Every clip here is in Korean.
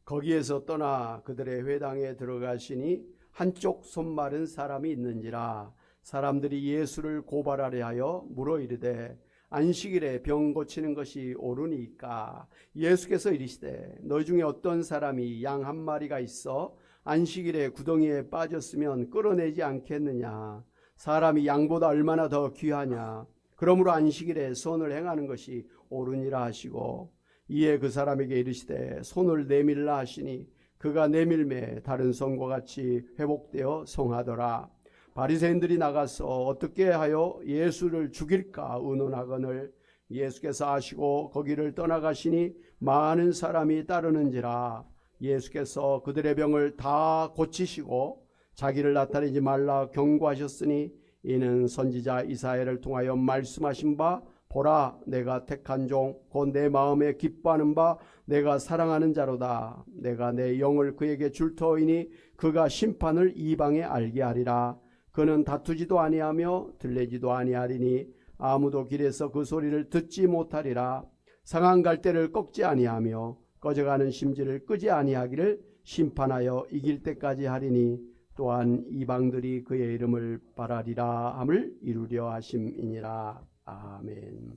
거기에서 떠나 그들의 회당에 들어가시니 한쪽 손 마른 사람이 있는지라. 사람들이 예수를 고발하려 하여 물어 이르되 안식일에 병 고치는 것이 옳으니까. 예수께서 이르시되 너희 중에 어떤 사람이 양 한 마리가 있어 안식일에 구덩이에 빠졌으면 끌어내지 않겠느냐. 사람이 양보다 얼마나 더 귀하냐. 그러므로 안식일에 선을 행하는 것이 옳으니라 하시고, 이에 그 사람에게 이르시되 손을 내밀라 하시니 그가 내밀매 다른 손과 같이 회복되어 성하더라. 바리새인들이 나가서 어떻게 하여 예수를 죽일까 의논하거늘 예수께서 아시고 거기를 떠나가시니 많은 사람이 따르는지라. 예수께서 그들의 병을 다 고치시고 자기를 나타내지 말라 경고하셨으니 이는 선지자 이사야를 통하여 말씀하신 바 보라 내가 택한 종 곧 내 마음에 기뻐하는 바 내가 사랑하는 자로다. 내가 내 영을 그에게 줄 터이니 그가 심판을 이방에 알게 하리라. 그는 다투지도 아니하며 들레지도 아니하리니 아무도 길에서 그 소리를 듣지 못하리라. 상한 갈대를 꺾지 아니하며 꺼져가는 심지를 끄지 아니하기를 심판하여 이길 때까지 하리니 또한 이방들이 그의 이름을 바라리라 함을 이루려 하심이니라. 아멘.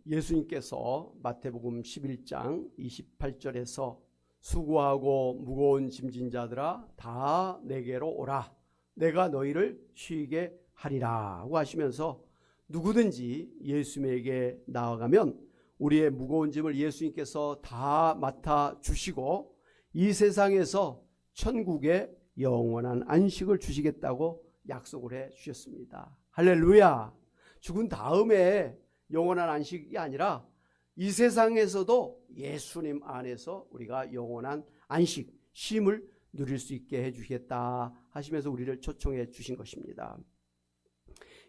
예수님께서 마태복음 11장 28절에서 수고하고 무거운 짐진 자들아 다 내게로 오라 내가 너희를 쉬게 하리라고 하시면서 누구든지 예수님에게 나아가면 우리의 무거운 짐을 예수님께서 다 맡아 주시고 이 세상에서 천국의 영원한 안식을 주시겠다고 약속을 해 주셨습니다. 할렐루야. 죽은 다음에 영원한 안식이 아니라 이 세상에서도 예수님 안에서 우리가 영원한 안식, 쉼을 누릴 수 있게 해주시겠다 하시면서 우리를 초청해 주신 것입니다.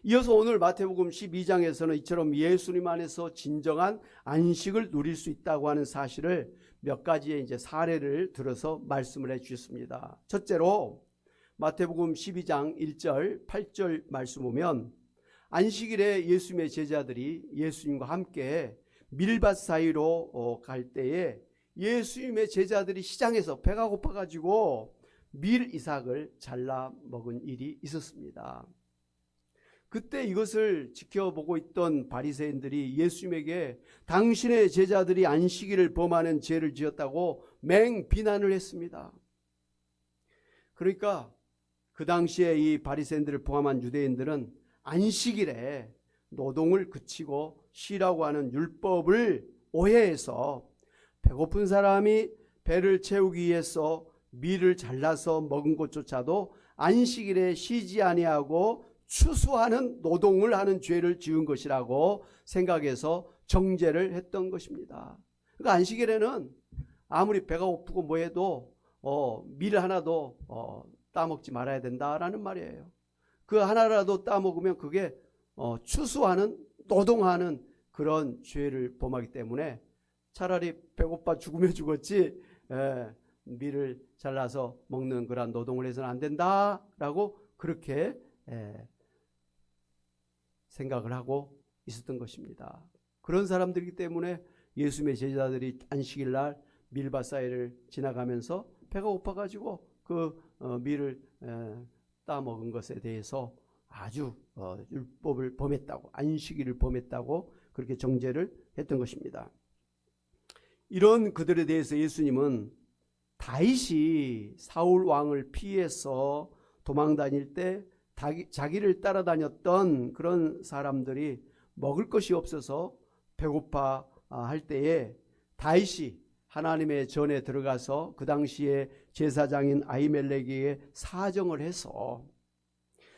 이어서 오늘 마태복음 12장에서는 이처럼 예수님 안에서 진정한 안식을 누릴 수 있다고 하는 사실을 몇 가지의 이제 사례를 들어서 말씀을 해 주셨습니다. 첫째로 마태복음 12장 1절, 8절 말씀 보면 안식일에 예수님의 제자들이 예수님과 함께 밀밭 사이로 갈 때에 예수님의 제자들이 시장에서 배가 고파가지고 밀 이삭을 잘라 먹은 일이 있었습니다. 그때 이것을 지켜보고 있던 바리새인들이 예수님에게 당신의 제자들이 안식일을 범하는 죄를 지었다고 맹비난을 했습니다. 그러니까 그 당시에 이 바리새인들을 포함한 유대인들은 안식일에 노동을 그치고 쉬라고 하는 율법을 오해해서 배고픈 사람이 배를 채우기 위해서 밀을 잘라서 먹은 것조차도 안식일에 쉬지 아니하고 추수하는 노동을 하는 죄를 지은 것이라고 생각해서 정죄를 했던 것입니다. 그러니까 안식일에는 아무리 배가 고프고 뭐해도 밀 하나도 따먹지 말아야 된다라는 말이에요. 그 하나라도 따먹으면 그게 추수하는 노동하는 그런 죄를 범하기 때문에 차라리 배고파 죽으면 죽었지 밀을 잘라서 먹는 그런 노동을 해서는 안 된다라고 그렇게 생각을 하고 있었던 것입니다. 그런 사람들이기 때문에 예수님의 제자들이 안식일 날 밀밭 사이를 지나가면서 배가 고파가지고 그 밀을 따먹은 것에 대해서 아주 율법을 범했다고, 안식일을 범했다고 그렇게 정죄를 했던 것입니다. 이런 그들에 대해서 예수님은 다윗이 사울 왕을 피해서 도망 다닐 때 자기를 따라다녔던 그런 사람들이 먹을 것이 없어서 배고파 할 때에 다윗이 하나님의 전에 들어가서 그 당시에 제사장인 아히멜렉에게 사정을 해서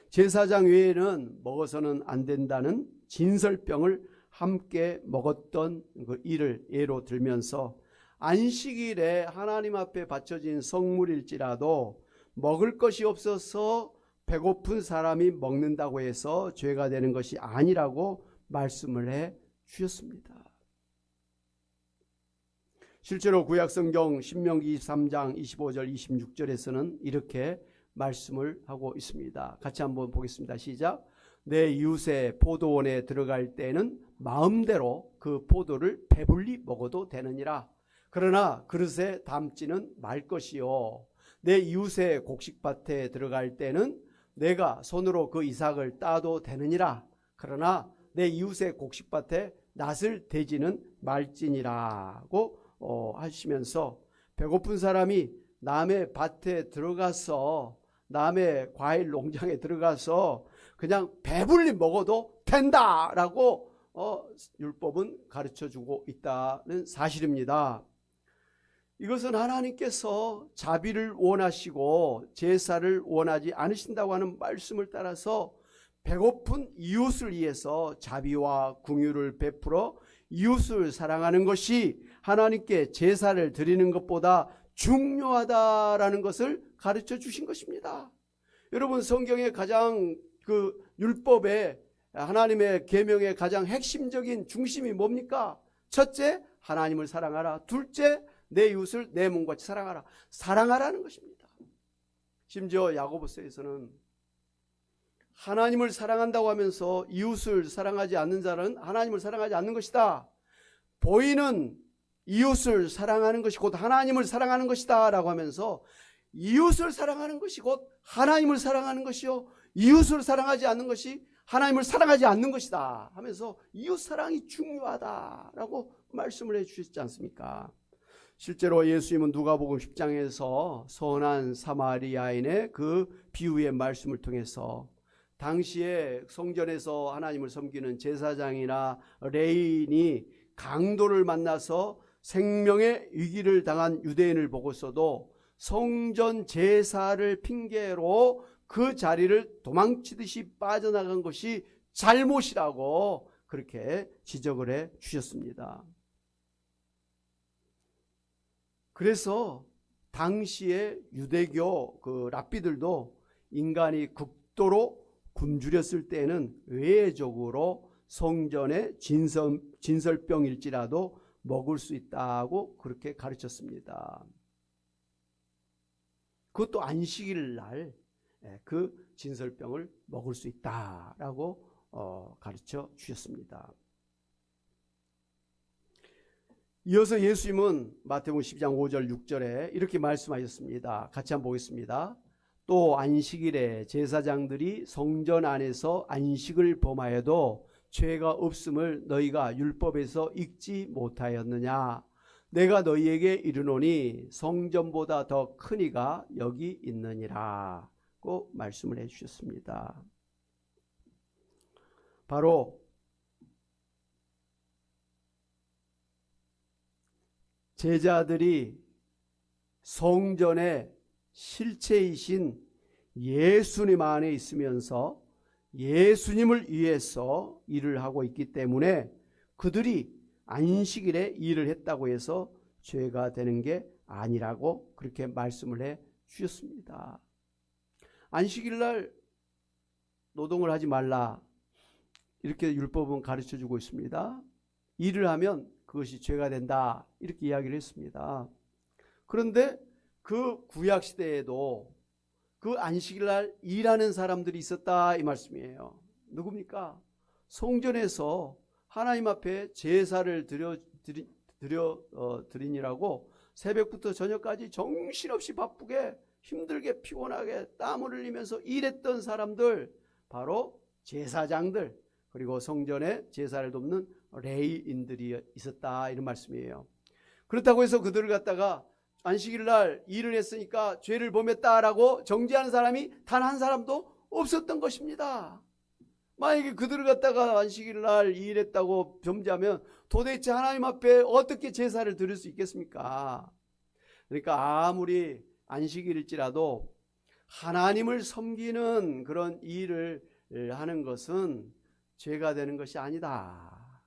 제사장 외에는 먹어서는 안 된다는 진설병을 함께 먹었던 그 일을 예로 들면서 안식일에 하나님 앞에 바쳐진 성물일지라도 먹을 것이 없어서 배고픈 사람이 먹는다고 해서 죄가 되는 것이 아니라고 말씀을 해 주셨습니다. 실제로 구약성경 신명기 23장 25절 26절에서는 이렇게 말씀을 하고 있습니다. 같이 한번 보겠습니다. 시작. 내 이웃의 포도원에 들어갈 때는 마음대로 그 포도를 배불리 먹어도 되느니라. 그러나 그릇에 담지는 말 것이요. 내 이웃의 곡식밭에 들어갈 때는 내가 손으로 그 이삭을 따도 되느니라. 그러나 내 이웃의 곡식밭에 낫을 대지는 말지니라고 하시면서, 배고픈 사람이 남의 밭에 들어가서, 남의 과일 농장에 들어가서 그냥 배불리 먹어도 된다라고 율법은 가르쳐주고 있다는 사실입니다. 이것은 하나님께서 자비를 원하시고 제사를 원하지 않으신다고 하는 말씀을 따라서 배고픈 이웃을 위해서 자비와 긍휼을 베풀어 이웃을 사랑하는 것이 하나님께 제사를 드리는 것보다 중요하다라는 것을 가르쳐 주신 것입니다. 여러분, 성경의 가장 율법의 하나님의 계명의 가장 핵심적인 중심이 뭡니까? 첫째, 하나님을 사랑하라. 둘째, 내 이웃을 내 몸같이 사랑하라. 사랑하라는 것입니다. 심지어 야고보서에서는 하나님을 사랑한다고 하면서 이웃을 사랑하지 않는 자는 하나님을 사랑하지 않는 것이다. 보이는 이웃을 사랑하는 것이 곧 하나님을 사랑하는 것이다 라고 하면서, 이웃을 사랑하는 것이 곧 하나님을 사랑하는 것이요, 이웃을 사랑하지 않는 것이 하나님을 사랑하지 않는 것이다 하면서 이웃 사랑이 중요하다라고 말씀을 해 주셨지 않습니까? 실제로 예수님은 누가복음 10장에서 선한 사마리아인의 그 비유의 말씀을 통해서 당시에 성전에서 하나님을 섬기는 제사장이나 레위인이 강도를 만나서 생명의 위기를 당한 유대인을 보고서도 성전 제사를 핑계로 그 자리를 도망치듯이 빠져나간 것이 잘못이라고 그렇게 지적을 해 주셨습니다. 그래서 당시에 유대교 랍비들도 인간이 극도로 굶주렸을 때는 외적으로 성전의 진설병일지라도 먹을 수 있다고 그렇게 가르쳤습니다. 그것도 안식일 날 그 진설병을 먹을 수 있다라고 가르쳐 주셨습니다. 이어서 예수님은 마태복음 12장 5절 6절에 이렇게 말씀하셨습니다. 같이 한번 보겠습니다. 또 안식일에 제사장들이 성전 안에서 안식을 범하여도 죄가 없음을 너희가 율법에서 읽지 못하였느냐? 내가 너희에게 이르노니 성전보다 더 큰 이가 여기 있느니라 고 말씀을 해 주셨습니다. 바로 제자들이 성전의 실체이신 예수님 안에 있으면서 예수님을 위해서 일을 하고 있기 때문에 그들이 안식일에 일을 했다고 해서 죄가 되는 게 아니라고 그렇게 말씀을 해 주셨습니다. 안식일날 노동을 하지 말라 이렇게 율법은 가르쳐주고 있습니다. 일을 하면 그것이 죄가 된다 이렇게 이야기를 했습니다. 그런데 그 구약시대에도 그 안식일날 일하는 사람들이 있었다 이 말씀이에요. 누굽니까? 성전에서 하나님 앞에 제사를 드리니라고 새벽부터 저녁까지 정신없이 바쁘게 힘들게 피곤하게 땀을 흘리면서 일했던 사람들, 바로 제사장들, 그리고 성전에 제사를 돕는 레위인들이 있었다 이런 말씀이에요. 그렇다고 해서 그들을 갖다가 안식일날 일을 했으니까 죄를 범했다라고 정죄하는 사람이 단 한 사람도 없었던 것입니다. 만약에 그들을 갖다가 안식일날 일했다고 범죄하면 도대체 하나님 앞에 어떻게 제사를 드릴 수 있겠습니까? 그러니까 아무리 안식일일지라도 하나님을 섬기는 그런 일을 하는 것은 죄가 되는 것이 아니다.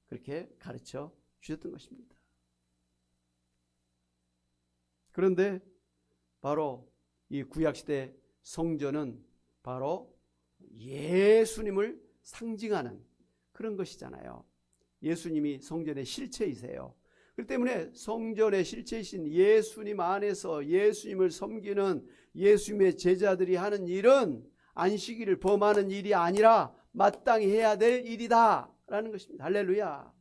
그렇게 가르쳐 주셨던 것입니다. 그런데 바로 이 구약시대 성전은 바로 예수님을 상징하는 그런 것이잖아요. 예수님이 성전의 실체이세요. 그렇기 때문에 성전의 실체이신 예수님 안에서 예수님을 섬기는 예수님의 제자들이 하는 일은 안식일을 범하는 일이 아니라 마땅히 해야 될 일이다 라는 것입니다. 할렐루야.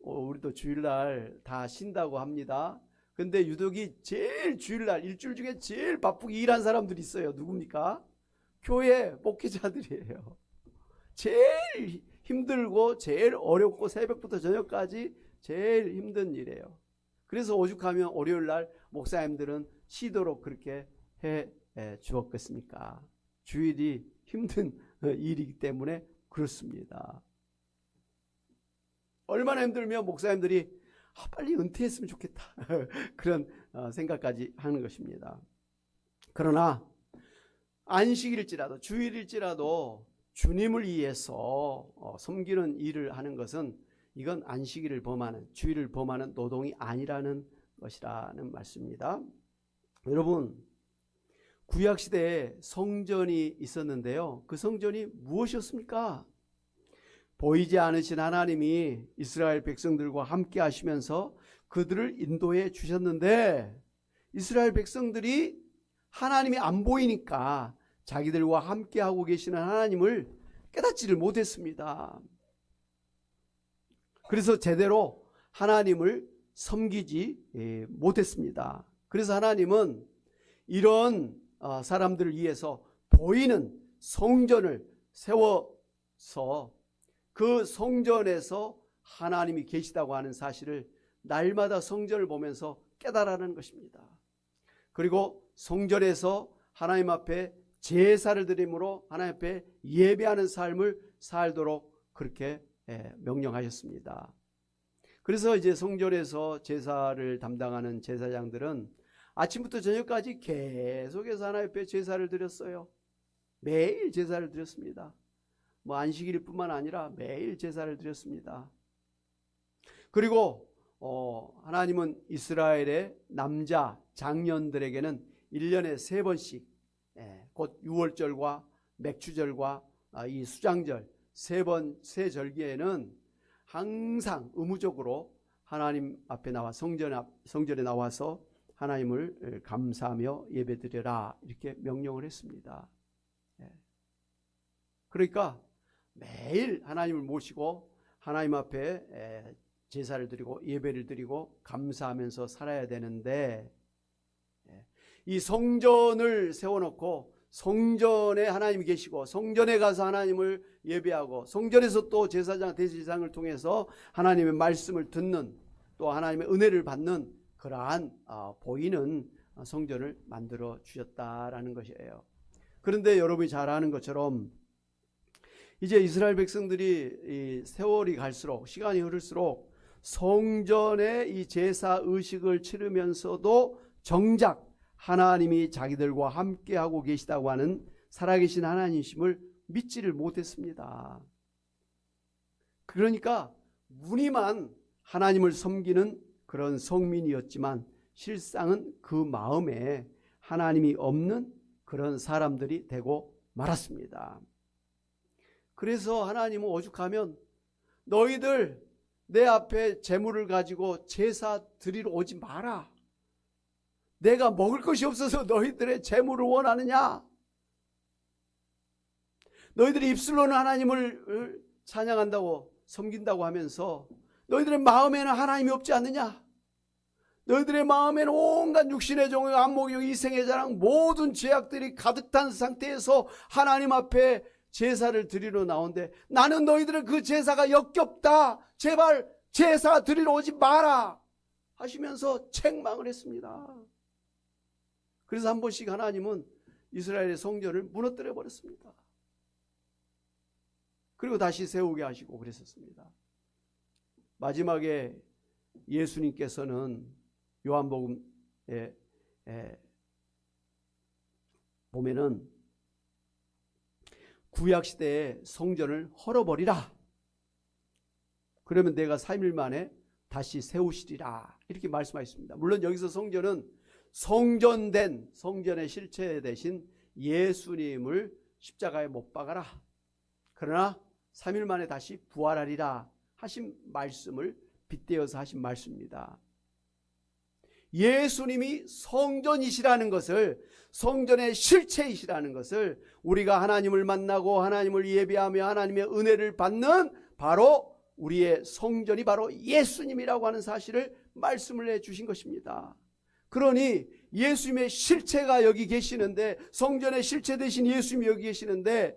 우리도 주일날 다 쉰다고 합니다. 근데 유독이 제일 주일날 일주일 중에 제일 바쁘게 일한 사람들이 있어요. 누굽니까? 교회 목회자들이에요. 제일 힘들고 제일 어렵고 새벽부터 저녁까지 제일 힘든 일이에요. 그래서 오죽하면 월요일날 목사님들은 쉬도록 그렇게 해 주었겠습니까? 주일이 힘든 일이기 때문에 그렇습니다. 얼마나 힘들면 목사님들이 빨리 은퇴했으면 좋겠다 그런 생각까지 하는 것입니다. 그러나 안식일일지라도 주일일지라도 주님을 위해서 섬기는 일을 하는 것은 이건 안식일을 범하는 주일을 범하는 노동이 아니라는 것이라는 말씀입니다. 여러분, 구약시대에 성전이 있었는데요. 그 성전이 무엇이었습니까? 보이지 않으신 하나님이 이스라엘 백성들과 함께 하시면서 그들을 인도해 주셨는데 이스라엘 백성들이 하나님이 안 보이니까 자기들과 함께 하고 계시는 하나님을 깨닫지를 못했습니다. 그래서 제대로 하나님을 섬기지 못했습니다. 그래서 하나님은 이런 사람들을 위해서 보이는 성전을 세워서 그 성전에서 하나님이 계시다고 하는 사실을 날마다 성전을 보면서 깨달아라는 것입니다. 그리고 성전에서 하나님 앞에 제사를 드림으로 하나님 앞에 예배하는 삶을 살도록 그렇게 명령하셨습니다. 그래서 이제 성전에서 제사를 담당하는 제사장들은 아침부터 저녁까지 계속해서 하나님 앞에 제사를 드렸어요. 매일 제사를 드렸습니다. 안식일 뿐만 아니라 매일 제사를 드렸습니다. 그리고 하나님은 이스라엘의 남자 장년들에게는 1년에 3번씩 곧 유월절과 맥주절과 이 수장절 세 절기에는 항상 의무적으로 하나님 앞에 나와 성전에 나와서 하나님을 감사하며 예배드려라 이렇게 명령을 했습니다. 그러니까 매일 하나님을 모시고 하나님 앞에 제사를 드리고 예배를 드리고 감사하면서 살아야 되는데 이 성전을 세워놓고 성전에 하나님이 계시고 성전에 가서 하나님을 예배하고 성전에서 또 제사장 대제사장을 통해서 하나님의 말씀을 듣는 또 하나님의 은혜를 받는 그러한 보이는 성전을 만들어 주셨다라는 것이에요. 그런데 여러분이 잘 아는 것처럼 이제 이스라엘 백성들이 이 세월이 갈수록 시간이 흐를수록 성전의 이 제사 의식을 치르면서도 정작 하나님이 자기들과 함께하고 계시다고 하는 살아계신 하나님이심을 믿지를 못했습니다. 그러니까 무늬만 하나님을 섬기는 그런 성민이었지만 실상은 그 마음에 하나님이 없는 그런 사람들이 되고 말았습니다. 그래서 하나님은 오죽하면 너희들 내 앞에 제물을 가지고 제사 드리러 오지 마라. 내가 먹을 것이 없어서 너희들의 제물을 원하느냐? 너희들이 입술로는 하나님을 찬양한다고 섬긴다고 하면서 너희들의 마음에는 하나님이 없지 않느냐? 너희들의 마음에는 온갖 육신의 종교, 안목의 이생의 자랑 모든 죄악들이 가득 찬 상태에서 하나님 앞에 제사를 드리러 나오는데 나는 너희들의 그 제사가 역겹다. 제발 제사 드리러 오지 마라 하시면서 책망을 했습니다. 그래서 한 번씩 하나님은 이스라엘의 성전을 무너뜨려 버렸습니다. 그리고 다시 세우게 하시고 그랬었습니다. 마지막에 예수님께서는 요한복음에 보면은 구약시대의 성전을 헐어버리라. 그러면 내가 3일 만에 다시 세우시리라. 이렇게 말씀하셨습니다. 물론 여기서 성전은 성전된 성전의 실체 대신 예수님을 십자가에 못 박아라. 그러나 3일 만에 다시 부활하리라 하신 말씀을 빗대어서 하신 말씀입니다. 예수님이 성전이시라는 것을, 성전의 실체이시라는 것을, 우리가 하나님을 만나고 하나님을 예배하며 하나님의 은혜를 받는 바로 우리의 성전이 바로 예수님이라고 하는 사실을 말씀을 해주신 것입니다. 그러니 예수님의 실체가 여기 계시는데, 성전의 실체 되신 예수님이 여기 계시는데,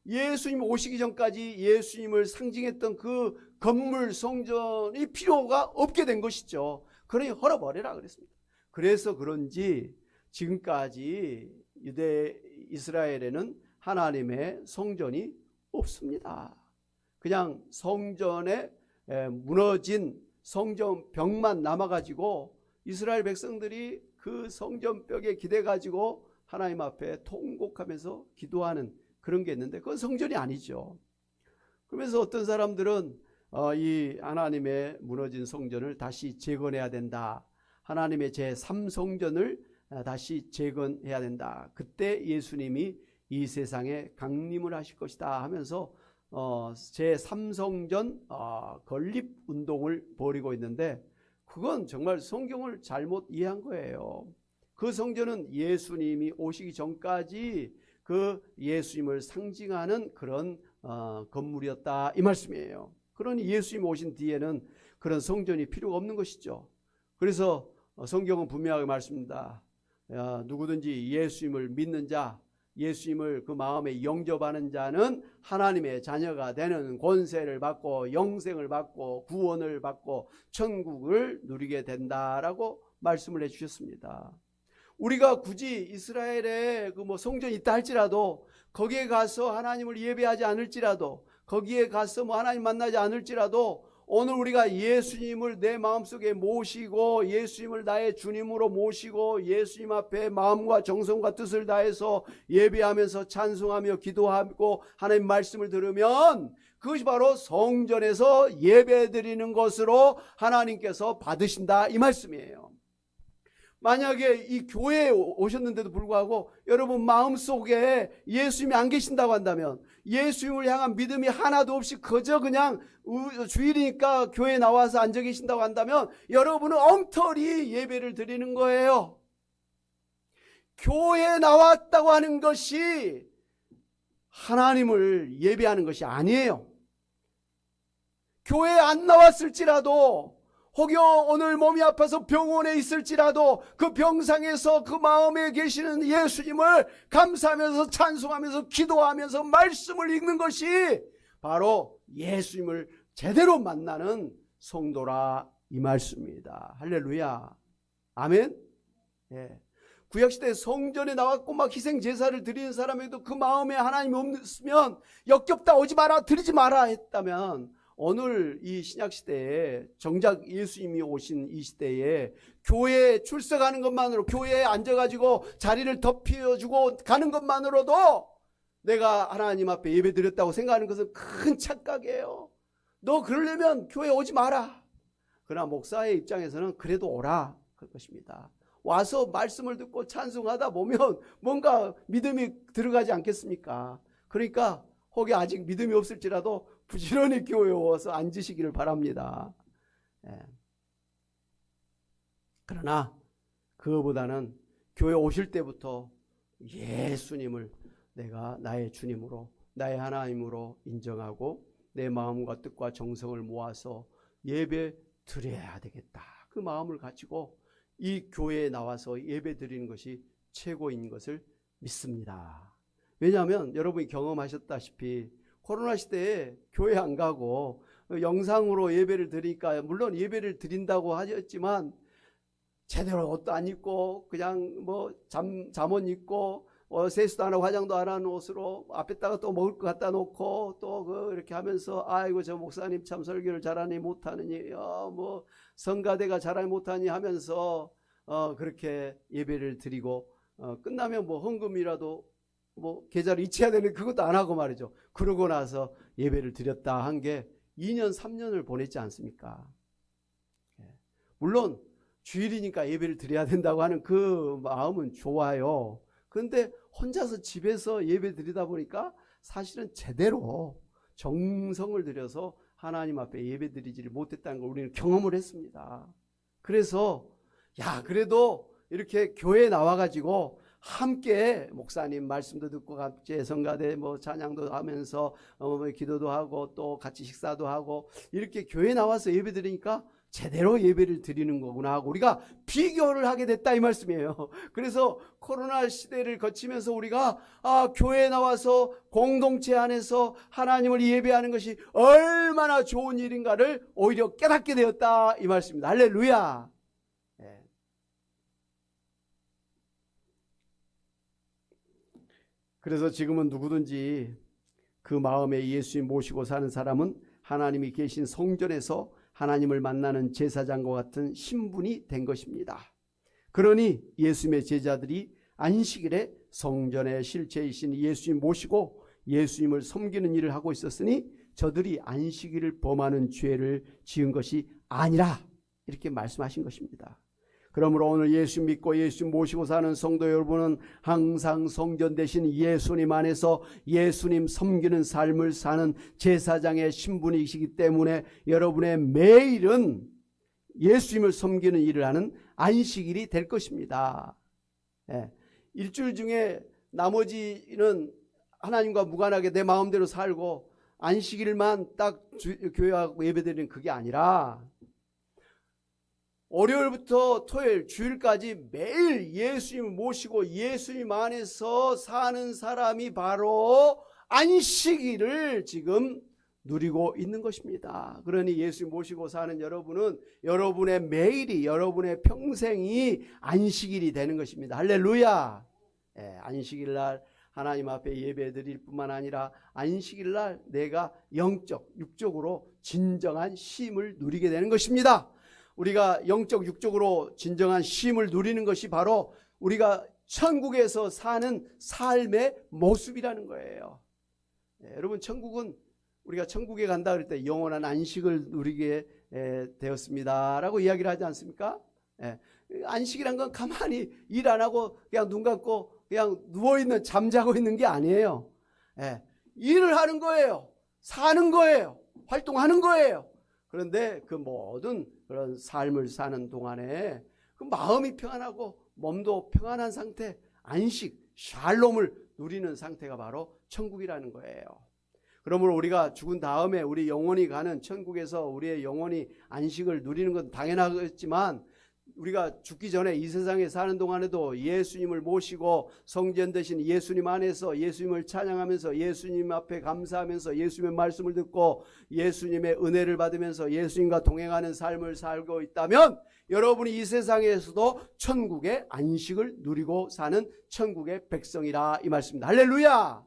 예수님 오시기 전까지 예수님을 상징했던 그 건물 성전이 필요가 없게 된 것이죠. 그러니 헐어버리라 그랬습니다. 그래서 그런지 지금까지 유대 이스라엘에는 하나님의 성전이 없습니다. 그냥 성전에 무너진 성전벽만 남아가지고 이스라엘 백성들이 그 성전벽에 기대가지고 하나님 앞에 통곡하면서 기도하는 그런 게 있는데, 그건 성전이 아니죠. 그러면서 어떤 사람들은 이 하나님의 무너진 성전을 다시 재건해야 된다, 하나님의 제3성전을 다시 재건해야 된다, 그때 예수님이 이 세상에 강림을 하실 것이다 하면서 제3성전 건립운동을 벌이고 있는데, 그건 정말 성경을 잘못 이해한 거예요. 그 성전은 예수님이 오시기 전까지 그 예수님을 상징하는 그런 건물이었다, 이 말씀이에요. 그러니 예수님 오신 뒤에는 그런 성전이 필요가 없는 것이죠. 그래서 성경은 분명하게 말씀합니다. 누구든지 예수님을 믿는 자, 예수님을 그 마음에 영접하는 자는 하나님의 자녀가 되는 권세를 받고 영생을 받고 구원을 받고 천국을 누리게 된다라고 말씀을 해주셨습니다. 우리가 굳이 이스라엘에 그 성전이 있다 할지라도, 거기에 가서 하나님을 예배하지 않을지라도, 거기에 가서 하나님 만나지 않을지라도, 오늘 우리가 예수님을 내 마음속에 모시고 예수님을 나의 주님으로 모시고 예수님 앞에 마음과 정성과 뜻을 다해서 예배하면서 찬송하며 기도하고 하나님 말씀을 들으면 그것이 바로 성전에서 예배드리는 것으로 하나님께서 받으신다, 이 말씀이에요. 만약에 이 교회에 오셨는데도 불구하고 여러분 마음속에 예수님이 안 계신다고 한다면, 예수님을 향한 믿음이 하나도 없이 그저 그냥 주일이니까 교회에 나와서 앉아 계신다고 한다면 여러분은 엉터리 예배를 드리는 거예요. 교회에 나왔다고 하는 것이 하나님을 예배하는 것이 아니에요. 교회에 안 나왔을지라도, 혹여 오늘 몸이 아파서 병원에 있을지라도 그 병상에서 그 마음에 계시는 예수님을 감사하면서 찬송하면서 기도하면서 말씀을 읽는 것이 바로 예수님을 제대로 만나는 성도라, 이 말씀입니다. 할렐루야, 아멘. 예. 구약시대 성전에 나왔고 막 희생제사를 드리는 사람에도 그 마음에 하나님이 없으면 역겹다, 오지 마라, 드리지 마라 했다면, 오늘 이 신약시대에 정작 예수님이 오신 이 시대에 교회에 출석하는 것만으로, 교회에 앉아가지고 자리를 덮여주고 가는 것만으로도 내가 하나님 앞에 예배 드렸다고 생각하는 것은 큰 착각이에요. 너 그러려면 교회 오지 마라. 그러나 목사의 입장에서는 그래도 오라, 그럴 것입니다. 와서 말씀을 듣고 찬송하다 보면 뭔가 믿음이 들어가지 않겠습니까? 그러니까 혹시 아직 믿음이 없을지라도 부지런히 교회에 와서 앉으시기를 바랍니다. 예. 그러나 그거보다는 교회 오실 때부터 예수님을 내가 나의 주님으로, 나의 하나님으로 인정하고 내 마음과 뜻과 정성을 모아서 예배 드려야 되겠다, 그 마음을 가지고 이 교회에 나와서 예배 드리는 것이 최고인 것을 믿습니다. 왜냐하면 여러분이 경험하셨다시피 코로나 시대에 교회 안 가고 영상으로 예배를 드리니까, 물론 예배를 드린다고 하셨지만 제대로 옷도 안 입고 그냥 잠옷 입고 세수도 안 하고 화장도 안 한 옷으로 앞에다가 또 먹을 거 갖다 놓고 또 이렇게 하면서, 아이고 저 목사님 참 설교를 잘하니 못하느니, 성가대가 잘하니 못하니 하면서 그렇게 예배를 드리고 끝나면 헌금이라도 계좌를 이체해야 되는 그것도 안 하고 말이죠. 그러고 나서 예배를 드렸다 한 게 2년 3년을 보냈지 않습니까? 물론 주일이니까 예배를 드려야 된다고 하는 그 마음은 좋아요. 그런데 혼자서 집에서 예배 드리다 보니까 사실은 제대로 정성을 들여서 하나님 앞에 예배 드리지를 못했다는 걸 우리는 경험을 했습니다. 그래서 야, 그래도 이렇게 교회에 나와가지고 함께 목사님 말씀도 듣고 같이 성가대 찬양도 하면서 기도도 하고 또 같이 식사도 하고 이렇게 교회에 나와서 예배 드리니까 제대로 예배를 드리는 거구나 하고 우리가 비교를 하게 됐다 이 말씀이에요. 그래서 코로나 시대를 거치면서 우리가 교회에 나와서 공동체 안에서 하나님을 예배하는 것이 얼마나 좋은 일인가를 오히려 깨닫게 되었다 이 말씀입니다. 할렐루야. 그래서 지금은 누구든지 그 마음에 예수님 모시고 사는 사람은 하나님이 계신 성전에서 하나님을 만나는 제사장과 같은 신분이 된 것입니다. 그러니 예수님의 제자들이 안식일에 성전의 실체이신 예수님 모시고 예수님을 섬기는 일을 하고 있었으니 저들이 안식일을 범하는 죄를 지은 것이 아니라 이렇게 말씀하신 것입니다. 그러므로 오늘 예수 믿고 예수 모시고 사는 성도 여러분은 항상 성전 되신 예수님 안에서 예수님 섬기는 삶을 사는 제사장의 신분이시기 때문에 여러분의 매일은 예수님을 섬기는 일을 하는 안식일이 될 것입니다. 일주일 중에 나머지는 하나님과 무관하게 내 마음대로 살고 안식일만 딱 교회하고 예배드리는 그게 아니라 월요일부터 토요일, 주일까지 매일 예수님을 모시고 예수님 안에서 사는 사람이 바로 안식일을 지금 누리고 있는 것입니다. 그러니 예수님 모시고 사는 여러분은 여러분의 매일이, 여러분의 평생이 안식일이 되는 것입니다. 할렐루야. 안식일 날 하나님 앞에 예배 드릴 뿐만 아니라 안식일 날 내가 영적, 육적으로 진정한 쉼을 누리게 되는 것입니다. 우리가 영적 육적으로 진정한 쉼을 누리는 것이 바로 우리가 천국에서 사는 삶의 모습이라는 거예요. 여러분 천국은 우리가 천국에 간다 그럴 때 영원한 안식을 누리게 되었습니다 라고 이야기를 하지 않습니까? 안식이란 건 가만히 일 안 하고 그냥 눈 감고 그냥 누워있는 잠자고 있는 게 아니에요. 일을 하는 거예요. 사는 거예요. 활동하는 거예요. 그런데 그 모든 그런 삶을 사는 동안에 그 마음이 평안하고 몸도 평안한 상태, 안식, 샬롬을 누리는 상태가 바로 천국이라는 거예요. 그러므로 우리가 죽은 다음에 우리 영혼이 가는 천국에서 우리의 영혼이 안식을 누리는 건 당연하겠지만 우리가 죽기 전에 이 세상에 사는 동안에도 예수님을 모시고 성전 되신 예수님 안에서 예수님을 찬양하면서 예수님 앞에 감사하면서 예수님의 말씀을 듣고 예수님의 은혜를 받으면서 예수님과 동행하는 삶을 살고 있다면 여러분이 이 세상에서도 천국의 안식을 누리고 사는 천국의 백성이라 이 말씀입니다. 할렐루야.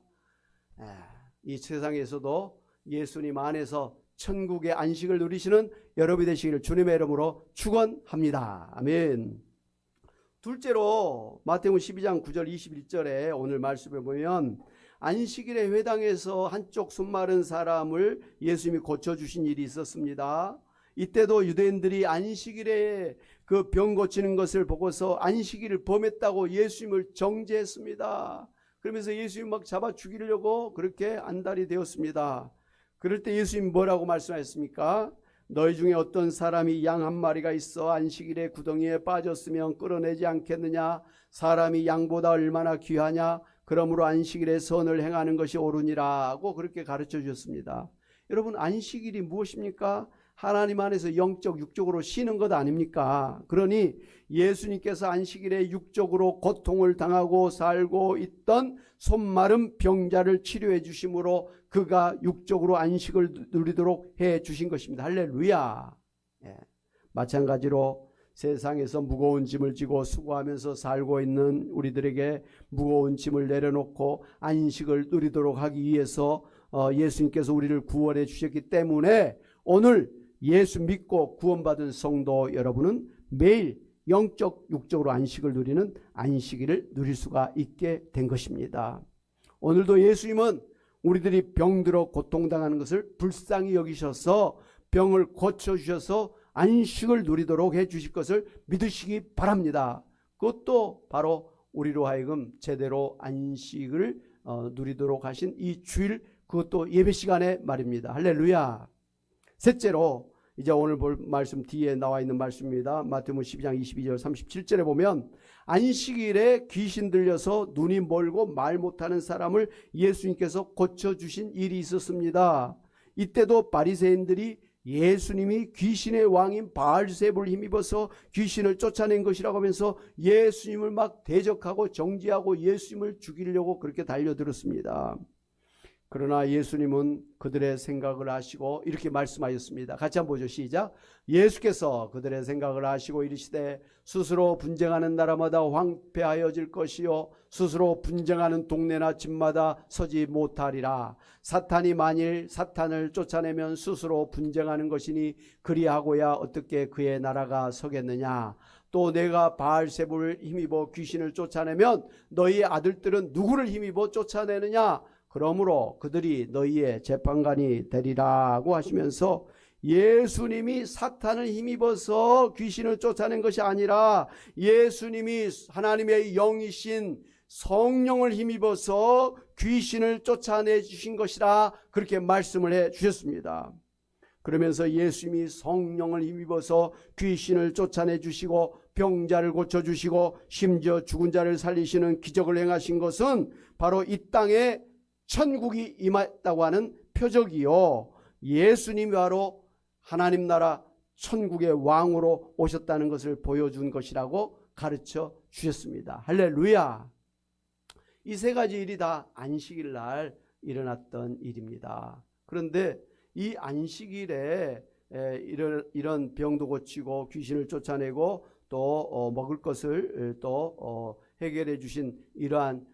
이 세상에서도 예수님 안에서 천국의 안식을 누리시는 여러분이 되시기를 주님의 이름으로 축원합니다. 아멘. 둘째로 마태복음 12장 9절 21절에 오늘 말씀에 보면 안식일에 회당에서 한쪽 손 마른 사람을 예수님이 고쳐주신 일이 있었습니다. 이때도 유대인들이 안식일에 그 병 고치는 것을 보고서 안식일을 범했다고 예수님을 정죄했습니다. 그러면서 예수님 막 잡아 죽이려고 그렇게 안달이 되었습니다. 그럴 때 예수님 뭐라고 말씀하셨습니까? 너희 중에 어떤 사람이 양 한 마리가 있어 안식일에 구덩이에 빠졌으면 끌어내지 않겠느냐? 사람이 양보다 얼마나 귀하냐? 그러므로 안식일에 선을 행하는 것이 옳으니라고 그렇게 가르쳐 주셨습니다. 여러분 안식일이 무엇입니까? 하나님 안에서 영적 육적으로 쉬는 것 아닙니까? 그러니 예수님께서 안식일에 육적으로 고통을 당하고 살고 있던 손마른 병자를 치료해 주심으로 그가 육적으로 안식을 누리도록 해 주신 것입니다. 할렐루야. 마찬가지로 세상에서 무거운 짐을 지고 수고하면서 살고 있는 우리들에게 무거운 짐을 내려놓고 안식을 누리도록 하기 위해서 예수님께서 우리를 구원해 주셨기 때문에 오늘 예수 믿고 구원받은 성도 여러분은 매일 영적 육적으로 안식을 누리는 안식일을 누릴 수가 있게 된 것입니다. 오늘도 예수님은 우리들이 병들어 고통당하는 것을 불쌍히 여기셔서 병을 고쳐주셔서 안식을 누리도록 해주실 것을 믿으시기 바랍니다. 그것도 바로 우리로 하여금 제대로 안식을 누리도록 하신 이 주일, 그것도 예배 시간에 말입니다. 할렐루야. 셋째로 이제 오늘 볼 말씀 뒤에 나와 있는 말씀입니다. 마태복음 12장 22절 37절에 보면 안식일에 귀신 들려서 눈이 멀고 말 못하는 사람을 예수님께서 고쳐주신 일이 있었습니다. 이때도 바리새인들이 예수님이 귀신의 왕인 바알세불을 힘입어서 귀신을 쫓아낸 것이라고 하면서 예수님을 막 대적하고 정죄하고 예수님을 죽이려고 그렇게 달려들었습니다. 그러나 예수님은 그들의 생각을 아시고 이렇게 말씀하셨습니다. 같이 한번 보죠. 시작. 예수께서 그들의 생각을 아시고 이르시되 스스로 분쟁하는 나라마다 황폐하여질 것이요 스스로 분쟁하는 동네나 집마다 서지 못하리라. 사탄이 만일 사탄을 쫓아내면 스스로 분쟁하는 것이니 그리하고야 어떻게 그의 나라가 서겠느냐. 또 내가 바알세불을 힘입어 귀신을 쫓아내면 너희 아들들은 누구를 힘입어 쫓아내느냐. 그러므로 그들이 너희의 재판관이 되리라고 하시면서 예수님이 사탄을 힘입어서 귀신을 쫓아낸 것이 아니라 예수님이 하나님의 영이신 성령을 힘입어서 귀신을 쫓아내 주신 것이라 그렇게 말씀을 해 주셨습니다. 그러면서 예수님이 성령을 힘입어서 귀신을 쫓아내 주시고 병자를 고쳐주시고 심지어 죽은 자를 살리시는 기적을 행하신 것은 바로 이 땅에 천국이 임했다고 하는 표적이요 예수님이 바로 하나님 나라 천국의 왕으로 오셨다는 것을 보여준 것이라고 가르쳐 주셨습니다. 할렐루야. 이 세 가지 일이 다 안식일 날 일어났던 일입니다. 그런데 이 안식일에 이런 병도 고치고 귀신을 쫓아내고 또 먹을 것을 또 해결해 주신 이러한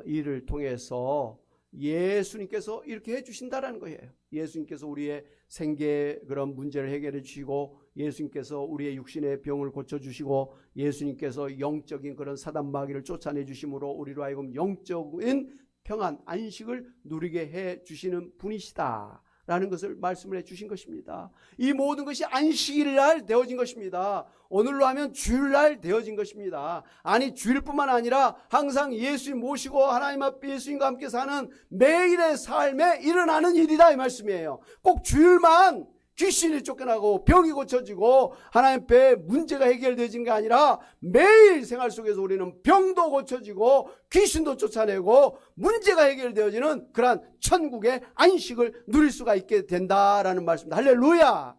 일을 통해서 예수님께서 이렇게 해주신다라는 거예요. 예수님께서 우리의 생계의 그런 문제를 해결해 주시고 예수님께서 우리의 육신의 병을 고쳐주시고 예수님께서 영적인 그런 사단 마귀를 쫓아내 주심으로 우리로 하여금 영적인 평안 안식을 누리게 해 주시는 분이시다 라는 것을 말씀을 해 주신 것입니다. 이 모든 것이 안식일날 되어진 것입니다. 오늘로 하면 주일날 되어진 것입니다. 아니 주일뿐만 아니라 항상 예수님 모시고 하나님 앞에 예수님과 함께 사는 매일의 삶에 일어나는 일이다 이 말씀이에요. 꼭 주일만 귀신이 쫓겨나고 병이 고쳐지고 하나님 앞에 문제가 해결되어진 게 아니라 매일 생활 속에서 우리는 병도 고쳐지고 귀신도 쫓아내고 문제가 해결되어지는 그러한 천국의 안식을 누릴 수가 있게 된다라는 말씀입니다. 할렐루야.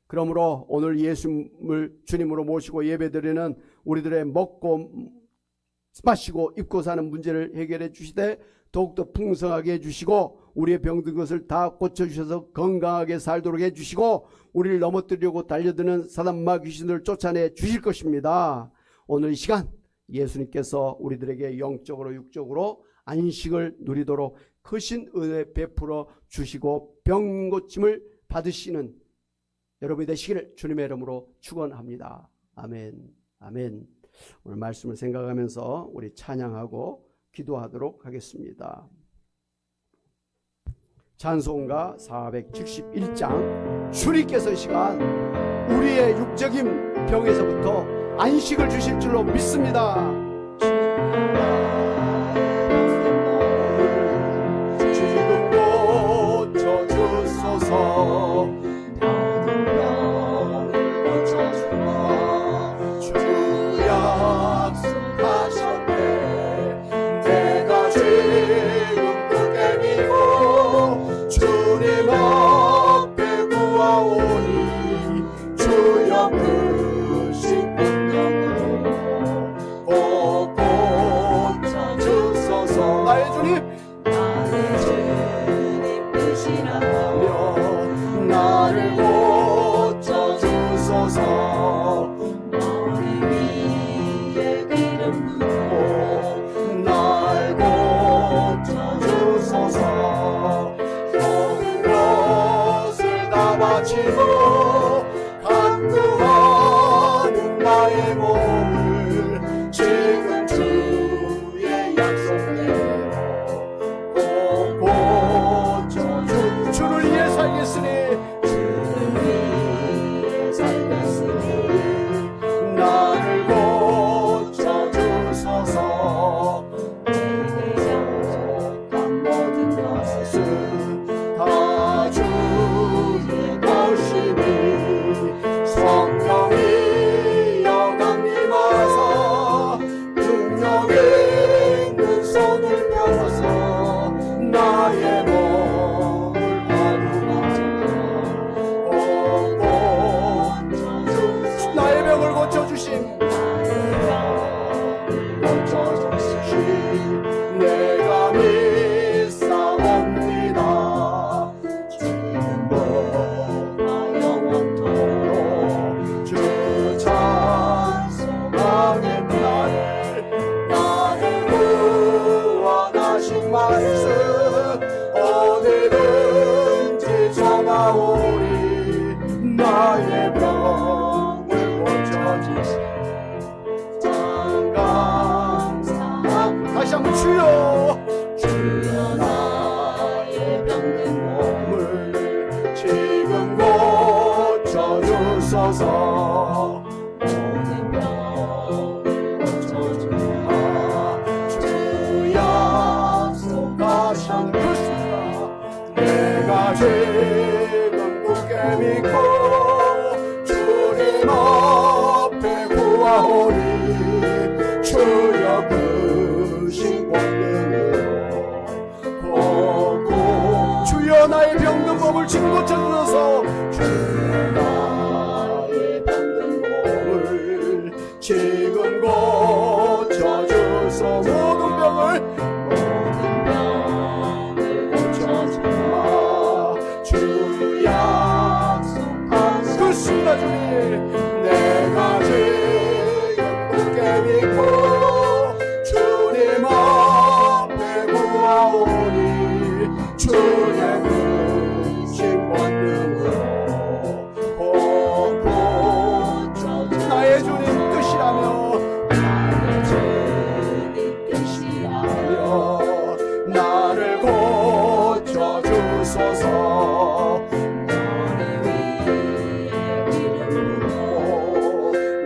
그러므로 오늘 예수님을 주님으로 모시고 예배드리는 우리들의 먹고 마시고 입고 사는 문제를 해결해 주시되 더욱더 풍성하게 해주시고 우리의 병든 것을 다 고쳐주셔서 건강하게 살도록 해주시고 우리를 넘어뜨리려고 달려드는 사단마 귀신들을 쫓아내 주실 것입니다. 오늘 이 시간 예수님께서 우리들에게 영적으로 육적으로 안식을 누리도록 크신 은혜 베풀어 주시고 병 고침을 받으시는 여러분이 되시기를 주님의 이름으로 축원합니다. 아멘. 아멘. 오늘 말씀을 생각하면서 우리 찬양하고 기도하도록 하겠습니다. 찬송가 471장 주님께서 이 시간 우리의 육적인 병에서부터 안식을 주실 줄로 믿습니다. 지금 고쳐주소서 모든 병을 고쳐주마 주 약속하셨네. 내가 지금 크게 믿고 주님 앞에 구하오니 주여 크신 능력으로 꼭 고쳐주소서. 나의 주님 크시라며 나를 고쳐주소서. 머리 위에 기름 붓고 날 고쳐주소서. 지금 굳게 믿고 주님 앞에 구하오니 주여 크신 권능으로 걷고 주여 나의 병든 몸을 지금 고쳐주소서 주여 나의 병든 몸을 지금 고쳐주소 모든 병을 고쳐주마 주 약속하소서 그렇습니다 주님 내가 지금 굳게 믿고 주님 앞에 구하오니 주의 크신 권능으로 나의 주님 뜻이라며 나를 고쳐주소서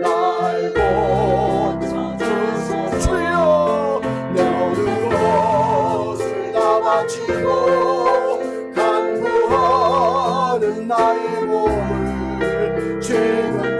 날 고쳐주소서 주여 내 모든 것을 다 바치고 간구하는 나의 몸을 지금